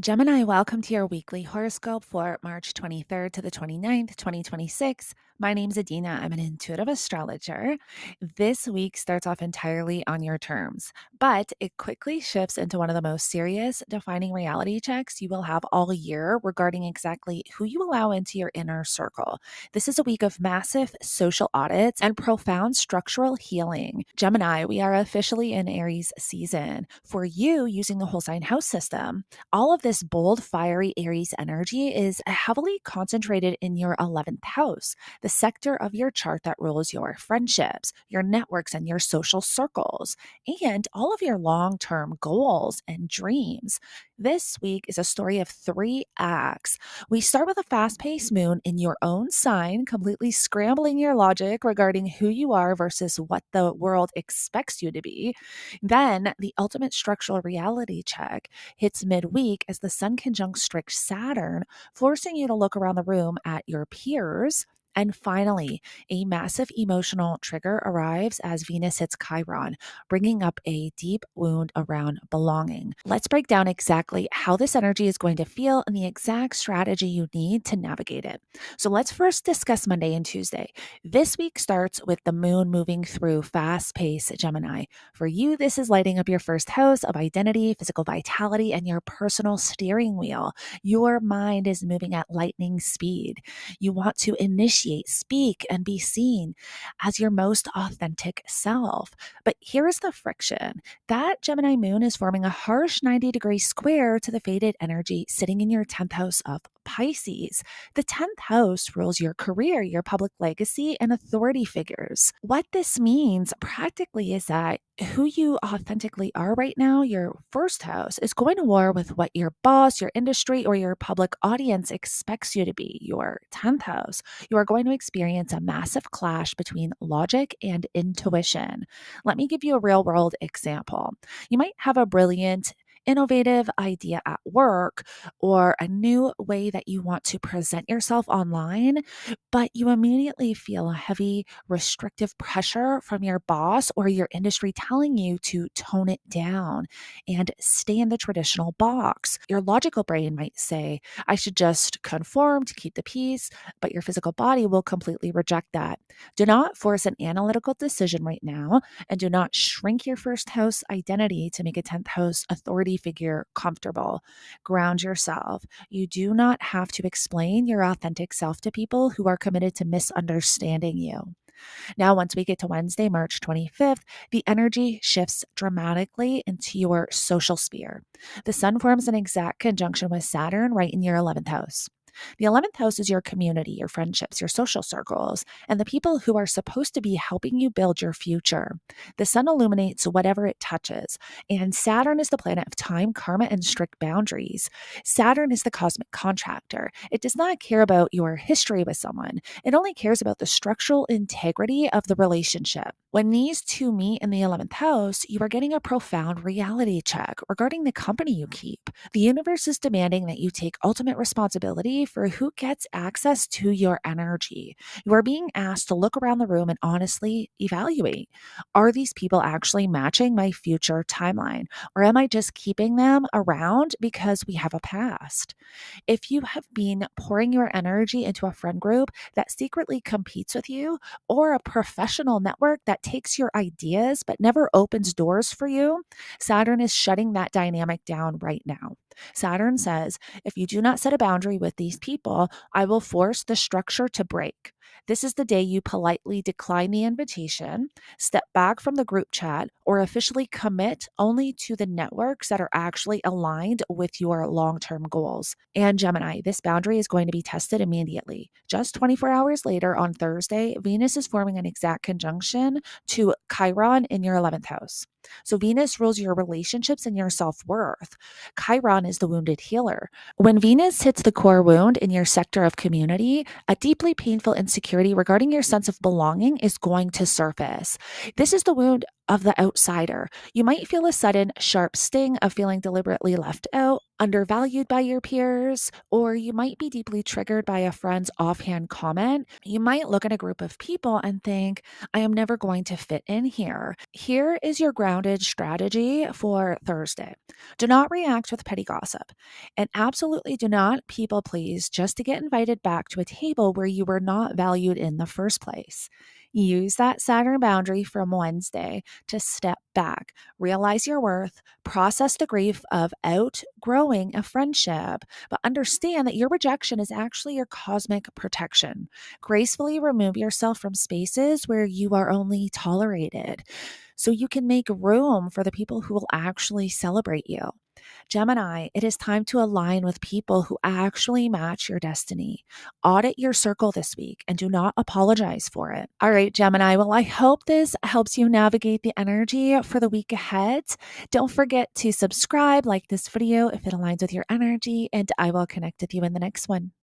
Gemini, welcome to your weekly horoscope for March 23rd to the 29th, 2026. My name's Adeana. I'm an intuitive astrologer. This week starts off entirely on your terms, but it quickly shifts into one of the most serious defining reality checks you will have all year regarding exactly who you allow into your inner circle. This is a week of massive social audits and profound structural healing. Gemini, we are officially in Aries season. For you, using the whole sign house system, all of this bold, fiery Aries energy is heavily concentrated in your 11th house, the sector of your chart that rules your friendships, your networks, and your social circles, and all of your long term goals and dreams. This week is a story of three acts. We start with a fast paced moon in your own sign, completely scrambling your logic regarding who you are versus what the world expects you to be. Then, the ultimate structural reality check hits midweek as the Sun conjuncts strict Saturn, forcing you to look around the room at your peers. And finally, a massive emotional trigger arrives as Venus hits Chiron, bringing up a deep wound around belonging. Let's break down exactly how this energy is going to feel and the exact strategy you need to navigate it. So let's first discuss Monday and Tuesday. This week starts with the moon moving through fast paced Gemini. For you, this is lighting up your first house of identity, physical vitality, and your personal steering wheel. Your mind is moving at lightning speed. You want to initiate, speak, and be seen as your most authentic self. But here's the friction. That Gemini moon is forming a harsh 90-degree square to the fated energy sitting in your 10th house of Pisces. The 10th house rules your career, your public legacy, and authority figures. What this means practically is that who you authentically are right now, your first house, is going to war with what your boss, your industry, or your public audience expects you to be, your 10th house. You are going to experience a massive clash between logic and intuition. Let me give you a real world example. You might have a brilliant, innovative idea at work or a new way that you want to present yourself online, but you immediately feel a heavy restrictive pressure from your boss or your industry telling you to tone it down and stay in the traditional box. Your logical brain might say, I should just conform to keep the peace, but your physical body will completely reject that. Do not force an analytical decision right now, and do not shrink your first house identity to make a 10th house authority figure comfortable. Ground yourself. You do not have to explain your authentic self to people who are committed to misunderstanding you. Now, once we get to Wednesday, March 25th, the energy shifts dramatically into your social sphere. The sun forms an exact conjunction with Saturn right in your 11th house. The 11th house is your community, your friendships, your social circles, and the people who are supposed to be helping you build your future. The sun illuminates whatever it touches, and Saturn is the planet of time, karma, and strict boundaries. Saturn is the cosmic contractor. It does not care about your history with someone, it only cares about the structural integrity of the relationship. When these two meet in the 11th house, you are getting a profound reality check regarding the company you keep. The universe is demanding that you take ultimate responsibility for who gets access to your energy. You are being asked to look around the room and honestly evaluate. Are these people actually matching my future timeline? Or am I just keeping them around because we have a past? If you have been pouring your energy into a friend group that secretly competes with you, or a professional network that takes your ideas but never opens doors for you, Saturn is shutting that dynamic down right now. Saturn says, if you do not set a boundary with these people, I will force the structure to break. This is the day you politely decline the invitation, step back from the group chat, or officially commit only to the networks that are actually aligned with your long term goals. And Gemini, this boundary is going to be tested immediately. Just 24 hours later on Thursday, Venus is forming an exact conjunction to Chiron in your 11th house. So Venus rules your relationships and your self worth. Chiron is the wounded healer. When Venus hits the core wound in your sector of community, a deeply painful insecurity regarding your sense of belonging is going to surface. This is the wound of the outsider. You might feel a sudden, sharp sting of feeling deliberately left out, undervalued by your peers, or you might be deeply triggered by a friend's offhand comment. You might look at a group of people and think, I am never going to fit in here. Here is your grounded strategy for Thursday. Do not react with petty gossip, and absolutely do not people please just to get invited back to a table where you were not valued in the first place. Use that Saturn boundary from Wednesday to step back, realize your worth, process the grief of outgrowing a friendship, but understand that your rejection is actually your cosmic protection. Gracefully remove yourself from spaces where you are only tolerated so you can make room for the people who will actually celebrate you. Gemini, it is time to align with people who actually match your destiny. Audit your circle this week and do not apologize for it. All right, Gemini. Well, I hope this helps you navigate the energy for the week ahead. Don't forget to subscribe, like this video if it aligns with your energy, and I will connect with you in the next one.